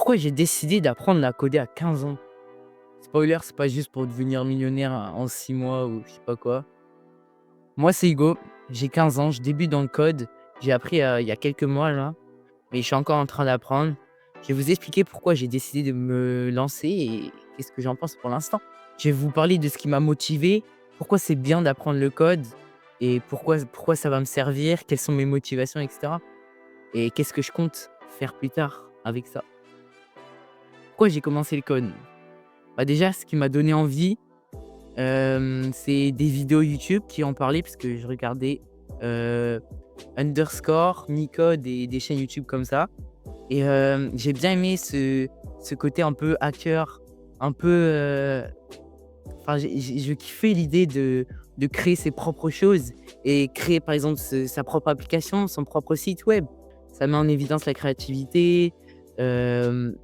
Pourquoi j'ai décidé d'apprendre à coder à 15 ans? Spoiler, c'est pas juste pour devenir millionnaire en 6 mois ou je sais pas quoi. Moi, c'est Hugo, j'ai 15 ans, je débute dans le code. J'ai appris, il y a quelques mois là, mais je suis encore en train d'apprendre. Je vais vous expliquer pourquoi j'ai décidé de me lancer et qu'est-ce que j'en pense pour l'instant. Je vais vous parler de ce qui m'a motivé, pourquoi c'est bien d'apprendre le code et pourquoi ça va me servir, quelles sont mes motivations et cetera et qu'est-ce que je compte faire plus tard avec ça. Pourquoi j'ai commencé le code? Bah, déjà, ce qui m'a donné envie, c'est des vidéos YouTube qui en parlaient parce que je regardais, heu, Underscore, Micode et des chaînes YouTube comme ça et j'ai bien aimé ce côté un peu hacker, un peu, enfin je kiffais l'idée de créer ses propres choses et créer par exemple sa propre application, son propre site web. Ça met en évidence la créativité, hem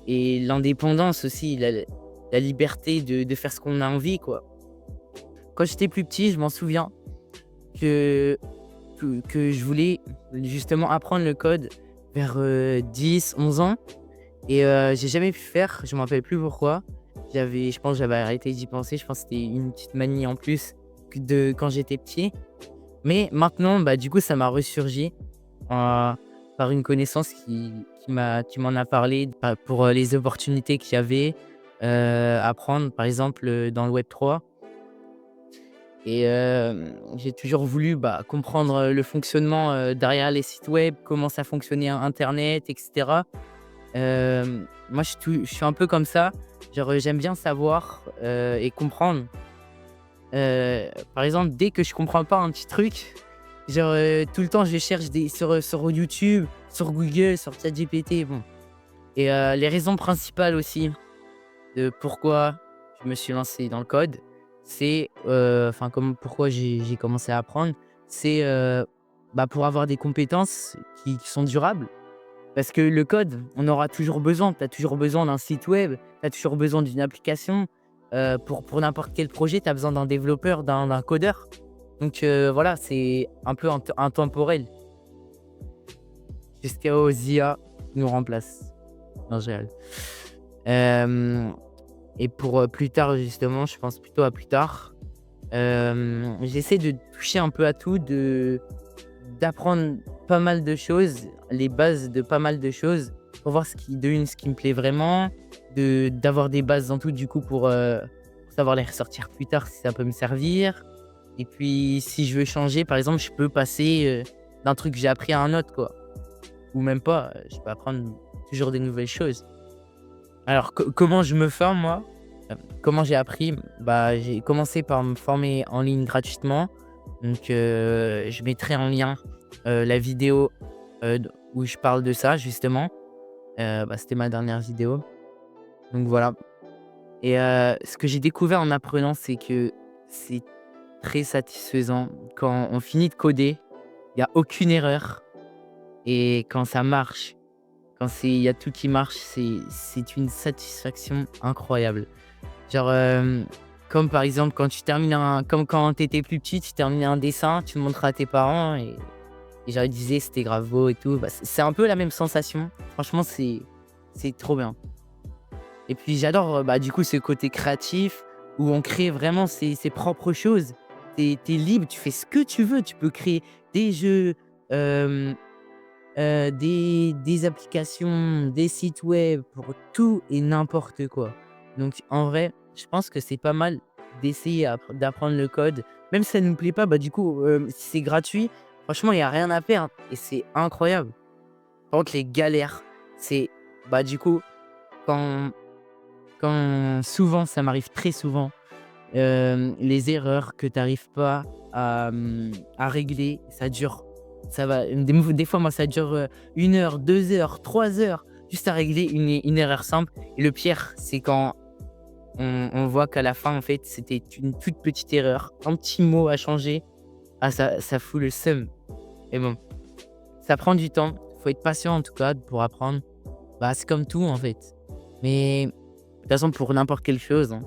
et l'indépendance aussi, la liberté de faire ce qu'on a envie, quoi. Quand j'étais plus petit, je m'en souviens que que je voulais justement apprendre le code vers, 10-11 ans et j'ai jamais pu faire, je me rappelle plus pourquoi. Je pense que j'avais arrêté d'y penser, je pense que c'était une petite manie en plus que de quand j'étais petit. Mais maintenant, bah, du coup, ça m'a ressurgi, heu, par une connaissance qui m'en a parlé pour, les opportunités qu'il y avait, à prendre, par exemple, dans le Web3 et j'ai toujours voulu, bah, comprendre, le fonctionnement, derrière les sites web, comment ça fonctionnait internet et cetera. Moi, je suis un peu comme ça, genre, j'aime bien savoir, et comprendre. Par exemple, dès que je comprends pas un petit truc, genre, tout le temps je cherche sur YouTube, sur Google, sur ChatGPT, bon et les raisons principales aussi de pourquoi je me suis lancé dans le code, c'est, enfin comme pourquoi j'ai commencé à apprendre, c'est, bah, pour avoir des compétences qui sont durables. Parce que le code, on aura toujours besoin. Tu as toujours besoin d'un site web, tu as toujours besoin d'une application. Pour n'importe quel projet, tu as besoin d'un développeur, d'un codeur. Donc voilà, c'est un peu intemporel. Jusqu'à aux IA nous remplacent. Non, je rigole. Hem et pour, plus tard justement, je pense plutôt à plus tard, j'essaie de toucher un peu à tout, d'apprendre pas mal de choses, les bases de pas mal de choses pour voir ce qui me plaît vraiment, d'avoir des bases dans tout du coup pour savoir les ressortir plus tard si ça peut me servir et puis si je veux changer par exemple, je peux passer, d'un truc que j'ai appris à un autre quoi ou même pas, je peux apprendre toujours des nouvelles choses. Alors comment je me forme moi? Comment j'ai appris? Bah, j'ai commencé par me former en ligne gratuitement. Donc, je mettrai en lien, la vidéo, d où je parle de ça justement. Bah, c'était ma dernière vidéo. Donc voilà et ce que j'ai découvert en apprenant, c'est que c'est très satisfaisant. Quand on finit de coder, il y a aucune erreur et quand ça marche, il y a tout qui marche, c'est une satisfaction incroyable. Genre, comme par exemple quand tu termines comme quand tu étais plus petit, tu terminais un dessin, tu le montrais à tes parents et genre ils disaient: «C'était grave beau et tout». Bah, c'est un peu la même sensation. Franchement, c'est trop bien et puis j'adore, bah, du coup, ce côté créatif où on crée vraiment ses propres choses. Tu es libre, tu fais ce que tu veux. Tu peux créer des jeux, hem, des applications, des sites web pour tout et n'importe quoi. Donc en vrai, je pense que c'est pas mal d'essayer d'apprendre le code. Même si ça ne nous plaît pas, bah, du coup, si c'est gratuit, franchement, il y a rien à perdre et c'est incroyable. Par contre, les galères, c'est, bah, du coup, quand souvent, ça m'arrive très souvent, les erreurs que tu arrives pas à régler, des fois, moi, ça dure, 1 heure, 2 heures, 3 heures, juste à régler une erreur simple et le pire, c'est quand on voit qu'à la fin, en fait, c'était une toute petite erreur, un petit mot à changer. Ah ça fout le seum. Mais bon, ça prend du temps. Faut être patient en tout cas pour apprendre. Bah, c'est comme tout en fait. Mais de toute façon pour n'importe quelle chose, hein,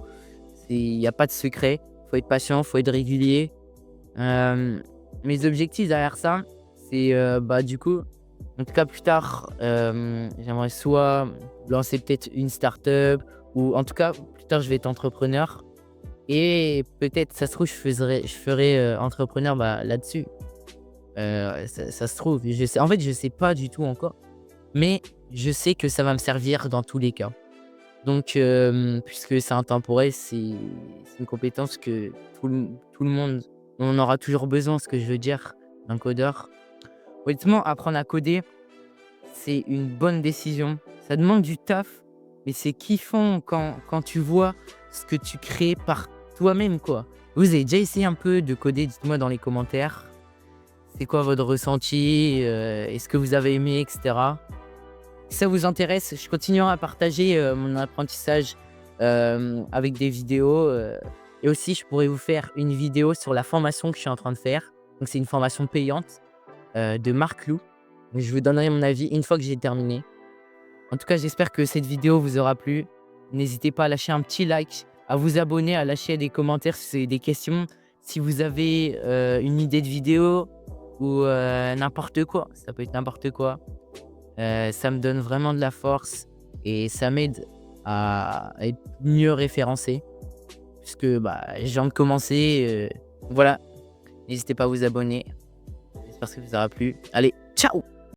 il y a pas de secret. Faut être patient, faut être régulier. Hem, Mes objectifs derrière ça, c'est, bah, du coup, En tout cas, plus tard, j'aimerais soit lancer peut-être une start-up ou en tout cas, plus tard, je vais être entrepreneur et peut-être, ça se trouve, je ferai, entrepreneur, bah, là-dessus. Ça se trouve, je sais en fait, je sais pas du tout encore, mais je sais que ça va me servir dans tous les cas. Donc, puisque c'est intemporel, c'est une compétence que tout le monde on en aura toujours besoin, ce que je veux dire, d'un codeur. Honnêtement, apprendre à coder, c'est une bonne décision. Ça demande du taf, mais c'est kiffant quand tu vois ce que tu crées par toi-même, quoi. Vous avez déjà essayé un peu de coder? Dites-moi dans les commentaires. C'est quoi votre ressenti? Est-ce que vous avez aimé et cetera? Si ça vous intéresse, je continuerai à partager, mon apprentissage, avec des vidéos, et aussi je pourrais vous faire une vidéo sur la formation que je suis en train de faire. Donc c'est une formation payante, de Marc Lou. Donc je vous donnerai mon avis une fois que j'ai terminé. En tout cas, j'espère que cette vidéo vous aura plu. N'hésitez pas à lâcher un petit like, à vous abonner, à lâcher des commentaires si vous avez des questions. Si vous avez, une idée de vidéo ou, n'importe quoi, ça peut être n'importe quoi. Ça me donne vraiment de la force et ça m'aide à être mieux référencé puisque, bah, je viens de commencer, voilà. N'hésitez pas à vous abonner. J'espère que ça vous aura plu. Allez, ciao!